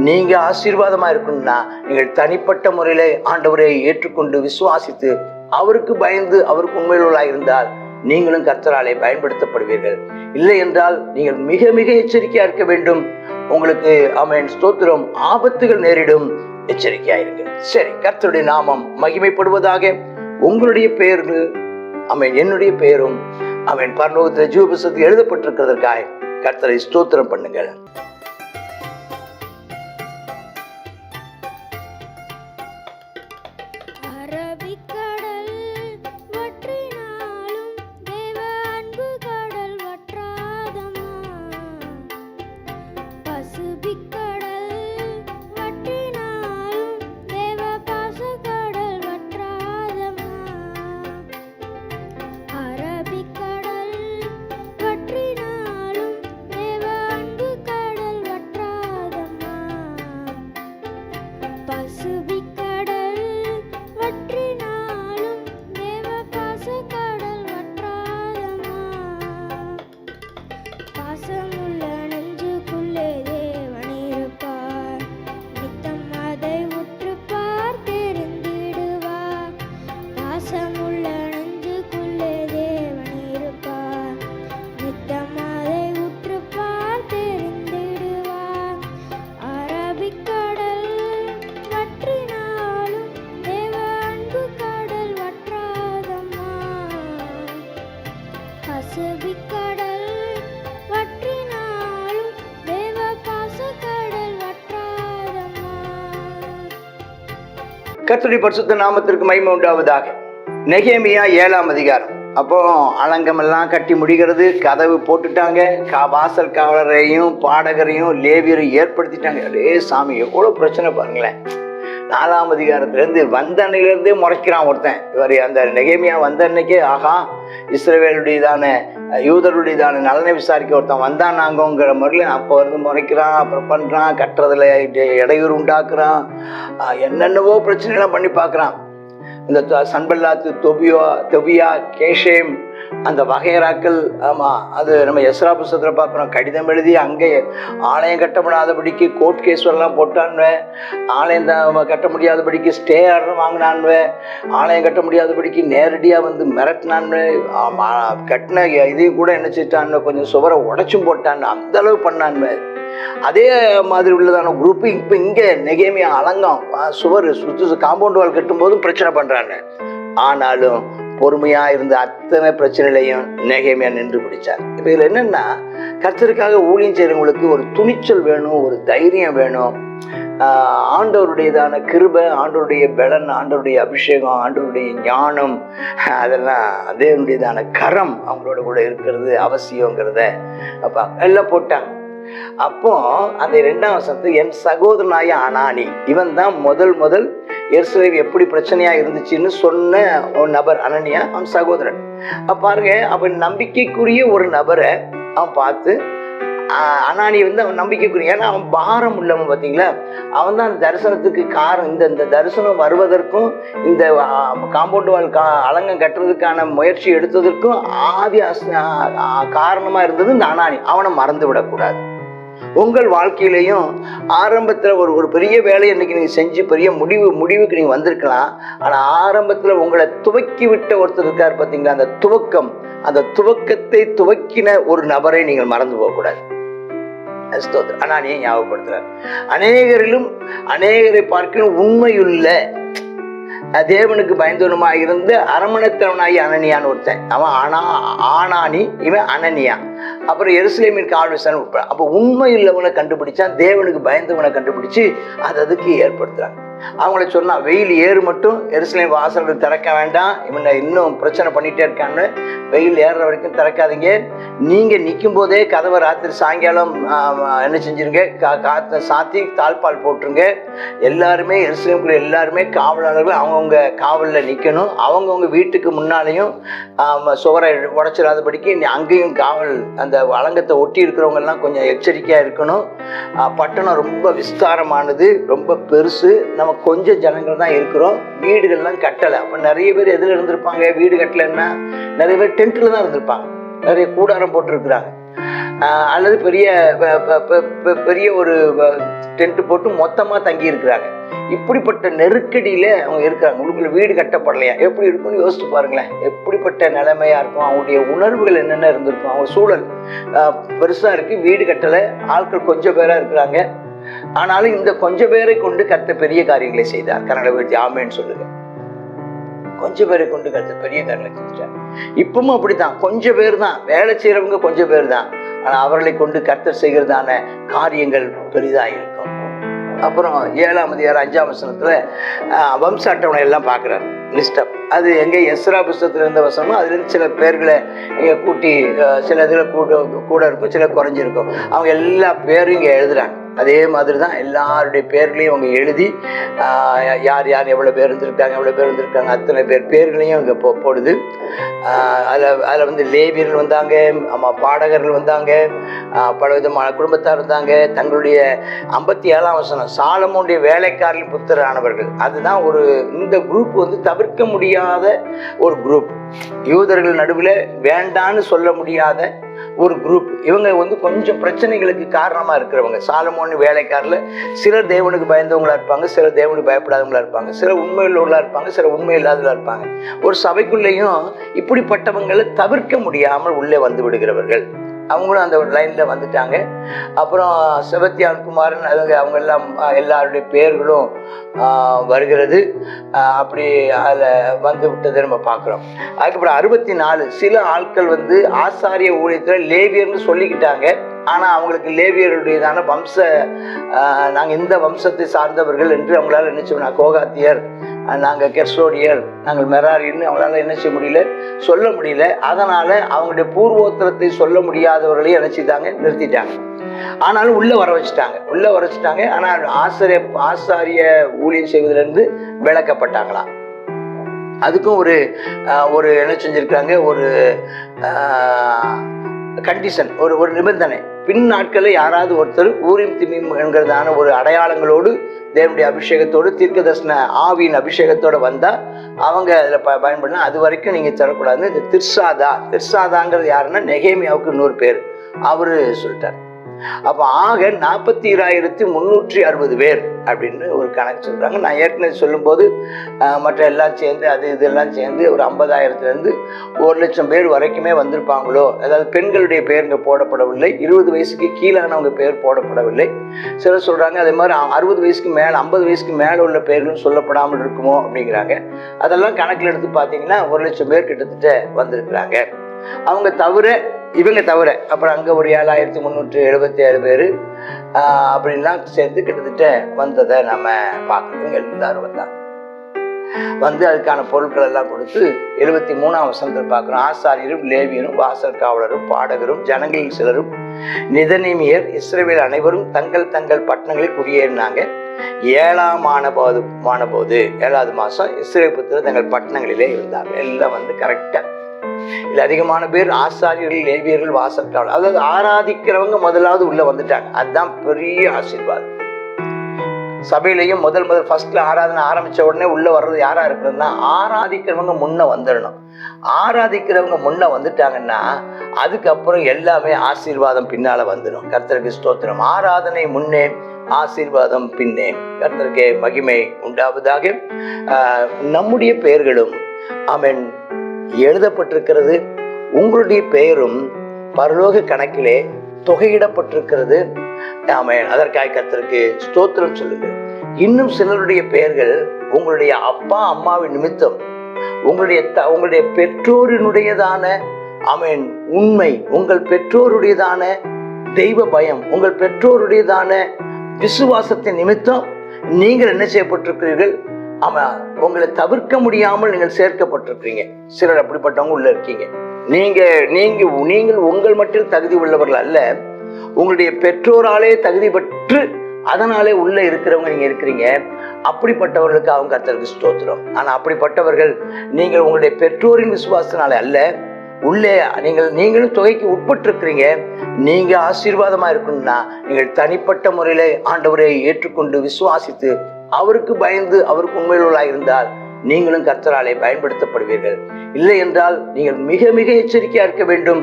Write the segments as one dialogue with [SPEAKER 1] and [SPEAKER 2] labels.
[SPEAKER 1] நீங்கள் ஆசீர்வாதமாக இருக்கணும்னா நீங்கள் தனிப்பட்ட முறையில் ஆண்டவரை ஏற்றுக்கொண்டு விசுவாசித்து அவருக்கு பயந்து அவருக்கு உண்மையுள்ளவர்களாக இருந்தால் நீங்களும் கர்த்தராலே பயன்படுத்தப்படுவீர்கள். இல்லை என்றால் நீங்கள் மிக மிக எச்சரிக்கையாக இருக்க வேண்டும். உங்களுக்கு ஆமென் ஸ்தோத்திரம், ஆபத்துகள் நேரிடும். எச்சரிக்கையாயிருங்க. சரி, கர்த்தருடைய நாமம் மகிமைப்படுவதாக. உங்களுடைய பெயர்கள் ஆமென், என்னுடைய பெயரும் ஆமென் பரலோகத்தில் ஜீவ புத்தகத்தில் எழுதப்பட்டிருக்கிறதற்காக கர்த்தரை ஸ்தோத்திரம் பண்ணுங்கள். கர்த்தருடைய பரிசுத்த நாமத்திற்கு மகிமை உண்டாவதாக. நெகேமியா 7ஆம் அதிகாரம். அப்போ அலங்கமெல்லாம் கட்டி முடிகிறது, கதவு போட்டுட்டாங்க, வாசல் காவலரையும் பாடகரையும் லேவியரையும் ஏற்படுத்திட்டாங்க. அடே சாமி, எவ்வளோ பிரச்சனை பாருங்களேன். 4ஆம் அதிகாரத்திலேருந்து வந்த அன்னையிலேருந்தே முறைக்கிறான் ஒருத்தன். இவர் அந்த நெகேமியா வந்த அன்னைக்கே ஆகா இஸ்ரவேலுடையதான யூதருடையதான நலனை விசாரிக்க ஒருத்தன் வந்தான் நாங்கங்கிற முறையில் அப்போ வந்து முறைக்கிறான். அப்புறம் பண்ணுறான், கட்டுறதுல இடையூறு உண்டாக்குறான், என்னென்னவோ பிரச்சனைலாம் பண்ணி பார்க்குறான். இந்த சன்பல்லாத்து, தொபியா, கேஷேம், அந்த வகைராக்கள். ஆமாம், அது நம்ம எஸ்ரா புஸ்தகத்தில் பார்க்குறோம். கடிதம் எழுதி அங்கே ஆலயம் கட்டப்படாதபடிக்கு கோர்ட் கேஸ் எல்லாம் போட்டான்வேன். ஆலயம் கட்ட முடியாதபடிக்கு ஸ்டே ஆர்டர் வாங்கினான்வேன். ஆலயம் கட்ட முடியாதபடிக்கு நேரடியாக வந்து மிரட்டினான்வேன். கட்டின இதையும் கூட என்ன செஞ்சிட்டான்னு கொஞ்சம் சுவரை உடைச்சும் போட்டான்னு அந்த அளவு பண்ணான்வேன். அதே மாதிரி உள்ளதான குரூப்பு இப்போ இங்கே நெகேமியா அலங்கம் சுவர் சுற்று காம்பவுண்ட் வால் கட்டும் போதும் பிரச்சனை பண்ணுறாங்க. ஆனாலும் பொறுமையாக இருந்த அத்தனை பிரச்சனையிலையும் நெகேமியா நின்று பிடிச்சார். இப்போ இதில் என்னென்னா, கர்த்தருக்காக ஊழியம் செய்கிறவங்களுக்கு ஒரு துணிச்சல் வேணும், ஒரு தைரியம் வேணும். ஆண்டவருடையதான கிருபை, ஆண்டவருடைய பலன், ஆண்டவருடைய அபிஷேகம், ஆண்டவருடைய ஞானம், அதெல்லாம் அதேனுடையதான கரம் அவங்களோட கூட இருக்கிறது அவசியங்கிறத அப்போ எல்லாம் போட்டாங்க. அப்போ அந்த 2ஆம் வசனத்து, என் சகோதரனாய அனானி, இவன் தான் முதல் எருசலேம் எப்படி பிரச்சனையா இருந்துச்சுன்னு சொன்ன ஒரு நபர். அனனியா அவன் சகோதரன். பாருங்க, அவன் நம்பிக்கைக்குரிய ஒரு நபரை அவன் பார்த்து, அனானி வந்து அவன் நம்பிக்கைக்குரிய, ஏன்னா அவன் பாரம் உள்ளவன். பார்த்தீங்களா, அவன் தான் அந்த தரிசனத்துக்கு காரணம். இந்த தரிசனம் வருவதற்கும் இந்த காம்பவுண்ட் வால் அலங்கம் கட்டுறதுக்கான முயற்சி எடுத்ததற்கும் ஆதி காரணமாக இருந்தது இந்த அனானி. அவனை மறந்து விடக்கூடாது. உங்கள் வாழ்க்கையிலையும் ஆரம்பத்தில் ஒரு பெரிய வேலையை இன்னைக்கு நீங்கள் செஞ்சு பெரிய முடிவுக்கு நீங்கள் வந்திருக்கலாம். ஆனால் ஆரம்பத்தில் உங்களை துவக்கி விட்ட ஒருத்தர் இருக்கார் பார்த்தீங்களா, அந்த துவக்கம், அந்த துவக்கத்தை துவக்கின ஒரு நபரை நீங்கள் மறந்து போகக்கூடாது. அனானியை ஞாபகப்படுத்துறார். அநேகரை பார்க்கணும் உண்மையுள்ள தேவனுக்கு பயந்தவனுமாக இருந்து அரமணத்தவனாகி அனனியான்னு ஒருத்தன். அவன் ஆனானி, இவன் அனனியா. அப்புறம் எருசலேமின் காவல்விசாரணை உட்பட. அப்போ உண்மை உள்ளவனை கண்டுபிடிச்சான், தேவனுக்கு பயந்தவனை கண்டுபிடிச்சு அதுக்கு ஏற்படுத்துறாங்க. அவங்கள சொன்னா, வெயில் ஏறு மட்டும் எருசலேம் வாசல்கள் திறக்க வேண்டாம், இவனை இன்னும் பிரச்சனை பண்ணிட்டே இருக்கான்னு. வெயில் ஏறுற வரைக்கும் திறக்காதீங்க. நீங்க நிற்கும் போதே கதவை ராத்திரி சாயங்காலம் என்ன செஞ்சிருங்க, காற்றை சாத்தி தாழ்பால் போட்டுருங்க. எல்லாருமே எருசலேமுக்குள்ள எல்லாருமே காவலாளர்கள் அவங்கவுங்க காவலில் நிற்கணும். அவங்கவுங்க வீட்டுக்கு முன்னாலேயும் சுவரை உடைச்சிடாதபடிக்கு அங்கேயும் காவல், அந்த அலங்கத்தை ஒட்டி இருக்கிறவங்கெல்லாம் கொஞ்சம் எச்சரிக்கையாக இருக்கணும். பட்டணம் ரொம்ப விஸ்தாரமானது, ரொம்ப பெருசு. நம்ம கொஞ்சம் ஜனங்கள் தான் இருக்கிறோம், வீடுகள்லாம் கட்டலை. அப்போ நிறைய பேர் எதில் இருந்திருப்பாங்க, வீடு கட்டலைன்னா நிறைய பேர் டென்ட்டில் தான் இருந்திருப்பாங்க, நிறைய கூடாரம் போட்டிருக்கிறாங்க. அல்லது பெரிய ஒரு டென்ட் போட்டு மொத்தமாக தங்கி இருக்கிறாங்க. இப்படிப்பட்ட நெருக்கடியில் அவங்க இருக்கிறாங்க. உங்களுக்குள்ள வீடு கட்டப்படலையா, எப்படி இருக்கும்னு யோசிச்சு பாருங்களேன். எப்படிப்பட்ட நிலைமையாக இருக்கும், அவங்களுடைய உணர்வுகள் என்னென்ன இருந்திருக்கும். அவங்க சூழல் பெருசாக இருக்குது, வீடு கட்டலை, ஆட்கள் கொஞ்சம் பேராக இருக்கிறாங்க. ஆனாலும் இந்த கொஞ்சம் பேரை கொண்டு கர்த்தர் பெரிய காரியங்களை செய்தார். கரங்களை வீழ்த்தி ஆமேன்னு சொல்லுங்க. கொஞ்சம் பேரை கொண்டு கர்த்தர் பெரிய காரியங்களை செஞ்சார். இப்பவும் அப்படித்தான், கொஞ்சம் பேர் தான் வேலை செய்யறவங்க, கொஞ்சம் பேர் தான். ஆனால் அவர்களை கொண்டு கர்த்தர் செய்கிறதான காரியங்கள் பெரிதாக இருக்கும். அப்புறம் 7ஆம் அதிகாரம் 5ஆம் வசனத்துல வம்ச அட்டவணை எல்லாம் பார்க்குறாரு, லிஸ்டப். அது எங்கே எஸ்ரா புஸ்தகத்தில் இருந்த வசனமோ அதுலேருந்து சில பேர்களை இங்கே கூட்டி, சில இதில் கூட இருக்கும், சில குறைஞ்சிருக்கும். அவங்க எல்லா பேரும் இங்கே எழுதுறாங்க. அதே மாதிரி தான் எல்லாருடைய பேர்களையும் அவங்க எழுதி யார் யார் எவ்வளோ பேர் இருந்திருக்காங்க அத்தனை பேர்களையும் இங்கே போடுது. அதில் வந்து லேவியர்கள் வந்தாங்க, பாடகர்கள் வந்தாங்க, பல விதமான குடும்பத்தார் இருந்தாங்க. தங்களுடைய 57ஆம் வசனம் சாலமோனுடைய வேலைக்காரர்கள் புத்திரரானவர்கள். அதுதான் இந்த குரூப் வந்து தவிர்க்க முடியாத ஒரு குரூப். யூதர்கள் நடுவில் வேண்டான்னு சொல்ல முடியாத ஒரு குரூப். இவங்க வந்து கொஞ்சம் பிரச்சனைகளுக்கு காரணமாக இருக்கிறவங்க. சாலமோன் வேலைக்காரில் சிலர் தேவனுக்கு பயந்தவங்களா இருப்பாங்க, சிலர் தேவனுக்கு பயப்படாதவங்களா இருப்பாங்க, சிலர் உண்மையுள்ளவர்களா இருப்பாங்க, சிலர் உண்மை இல்லாதவர்களா இருப்பாங்க. ஒரு சபைக்குள்ளேயும் இப்படிப்பட்டவங்களை தவிர்க்க முடியாமல் உள்ளே வந்து விடுகிறவர்கள். அவங்களும் அந்த ஒரு லைனில் வந்துட்டாங்க. அப்புறம் செபத்தியான் குமாரன் அவங்க எல்லாம் எல்லாருடைய பேர்களும் வருகிறது. அப்படி அதில் வந்து விட்டதை நம்ம பார்க்குறோம். அதுக்கப்புறம் 64 சில ஆட்கள் வந்து ஆசாரிய ஊழியத்தில் லேவியர்னு சொல்லிக்கிட்டாங்க. ஆனால் அவங்களுக்கு லேவியருடையதான நாங்கள் இந்த வம்சத்தை சார்ந்தவர்கள் என்று அவங்களால என்ன செய்யணும், கோகாத்தியர், நாங்கள் கெர்சோனியர், நாங்கள் மெராரின்னு அவங்களால என்ன செய்ய முடியல, சொல்ல முடியல. அதனால் அவங்களுடைய பூர்வோத்தரத்தை சொல்ல முடியாதவர்களையும் நினச்சிட்டாங்க, நிறுத்திட்டாங்க. ஆனாலும் உள்ளே வர வச்சுட்டாங்க. ஆனால் ஆசாரிய ஊழியம் செய்வதிலிருந்து விளக்கப்பட்டாங்களாம். அதுக்கும் ஒரு என்ன செஞ்சுருக்காங்க, ஒரு கண்டிஷன், ஒரு நிபந்தனை. பின் நாட்களில் யாராவது ஒருத்தர் ஊரிம் திமீம் என்கிறதான ஒரு அடையாளங்களோடு தேவனுடைய அபிஷேகத்தோடு தீர்க்கதரிசன ஆவியின் அபிஷேகத்தோடு வந்தால் அவங்க அதில் பயன்படலாம். அது வரைக்கும் நீங்கள் தரக்கூடாது. இந்த திர்சாதாங்கிறது யாருன்னா நெகேமியாவுக்கு 100 பேர் அவர் சொல்லிட்டார். அப்போ ஆக 42,360 பேர் அப்படின்னு ஒரு கணக்கு சொல்கிறாங்க. நான் ஏற்கனவே சொல்லும்போது மற்ற எல்லாம் சேர்ந்து இதெல்லாம் சேர்ந்து ஒரு 50,000 1,00,000 பேர் வரைக்குமே வந்திருப்பாங்களோ. அதாவது பெண்களுடைய பேருங்க போடப்படவில்லை, 20 வயசுக்கு கீழானவங்க பேர் போடப்படவில்லை. சிலர் சொல்கிறாங்க அதே மாதிரி 60 வயசுக்கு மேலே 50 வயசுக்கு மேலே உள்ள பேர்களும் சொல்லப்படாமல் இருக்குமோ அப்படிங்கிறாங்க. அதெல்லாம் கணக்கில் எடுத்து பார்த்தீங்கன்னா 1,00,000 பேர் கிட்டத்தட்ட வந்திருக்கிறாங்க. இவங்க தவிர அப்புறம் அங்கே ஒரு 7,377 பேர் அப்படின்லாம் சேர்ந்து கிட்டத்தட்ட வந்ததை நம்ம பார்க்குறோங்க. எல்லாரும் வந்து அதுக்கான பொருட்கள் எல்லாம் கொடுத்து 73ஆம் வசனத்தில் பார்க்குறோம். ஆசாரியரும் லேவியரும் வாசல் காவலரும் பாடகரும் ஜனங்களில் சிலரும் நிதனீமியர் இஸ்ரவேல் அனைவரும் தங்கள் தங்கள் பட்டணங்களில் குடியேறினாங்க. 7ஆம் ஆனபோது 7வது மாதம் இஸ்ரவேல் புத்திரர் தங்கள் பட்டணங்களிலே இருந்தாங்க. எல்லாம் வந்து கரெக்டாக இல்லை, அதிகமான பேர் ஆசாரியர்கள் லேவியர்கள் வாசல் காவலர், அதாவது ஆராதிக்கிறவங்க முதலாவது உள்ள வந்துட்டாங்க. அதுதான் பெரிய ஆசீர்வாதம். சபையிலையும் முதல் ஃபர்ஸ்ட்ல ஆராதனை ஆரம்பிச்ச உடனே உள்ள வர்றது யாரா இருக்குன்னா ஆராதிக்கிறவங்க முன்ன வந்துடணும். ஆராதிக்கிறவங்க முன்ன வந்துட்டாங்கன்னா அதுக்கப்புறம் எல்லாமே ஆசீர்வாதம் பின்னால வந்துடும். கர்த்தருக்கு ஸ்தோத்திரம். ஆராதனை முன்னே, ஆசீர்வாதம் பின்னே. கர்த்தருக்கு மகிமை உண்டாவதாக. நம்முடைய பெயர்களும் ஆமென் எழுதப்பட்டிருக்கிறது. உங்களுடைய பெயரும் பரலோக கணக்கிலே தொகையிடப்பட்டிருக்கிறது. ஆமென். அதற்காக கர்த்தருக்கு ஸ்தோத்திரம் சொல்லுங்க. இன்னும் சிலருடைய பெயர்கள் உங்களுடைய அப்பா அம்மாவின் நிமித்தம், உங்களுடைய பெற்றோரினுடையதான ஆமென் உண்மை, உங்கள் பெற்றோருடையதான தெய்வ பயம், உங்கள் பெற்றோருடையதான விசுவாசத்தின் நிமித்தம் நீங்கள் என்ன செய்யப்பட்டிருக்கிறீர்கள்? ஆமா, உங்களை தவிர்க்க முடியாமல் நீங்கள் சேர்க்கப்பட்டிருக்கீங்க. சிலர் அப்படிப்பட்டவங்க உள்ள இருக்கீங்க. நீங்கள் உங்கள் மட்டும் தகுதி உள்ளவர்கள் அல்ல, உங்களுடைய பெற்றோராலே தகுதி பெற்று அதனாலே உள்ள இருக்கிறவங்க நீங்க இருக்கிறீங்க. அப்படிப்பட்டவர்களுக்கு அவங்க கர்த்தருக்கு ஸ்தோத்திரம். ஆனா அப்படிப்பட்டவர்கள் நீங்கள் உங்களுடைய பெற்றோரின் விசுவாசத்தினாலே அல்ல, உள்ளே நீங்களும் தொகைக்கு உட்பட்டிருக்கிறீங்க. நீங்க ஆசீர்வாதமா இருக்கணும்னா நீங்கள் தனிப்பட்ட முறையில ஆண்டவரை ஏற்றுக்கொண்டு விசுவாசித்து அவருக்கு பயந்து அவருக்கு உண்மையுள்ளவர்களாக இருந்தால் நீங்களும் கர்த்தராலே பயன்படுத்தப்படுவீர்கள். இல்லை என்றால் நீங்கள் மிக மிக எச்சரிக்கையா இருக்க வேண்டும்.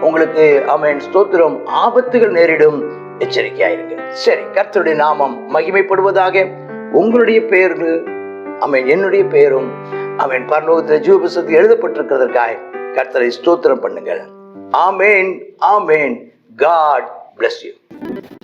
[SPEAKER 1] உங்களுக்கு ஆமென் ஸ்தோத்திரம் ஆபத்துகள் நேரிடும். எச்சரிக்கையாயிருங்க. சரி, கர்த்தருடைய நாமம் மகிமைப்படுவதாக. உங்களுடைய பெயர்கள் அவன் என்னுடைய பெயரும் அவன் பரலோகத்தில் ஜீவ புத்தகத்தில் எழுதப்பட்டிருக்கிறதற்காக கர்த்தரை ஸ்தோத்திரம் பண்ணுங்கள். ஆமேன், ஆமேன். God bless you.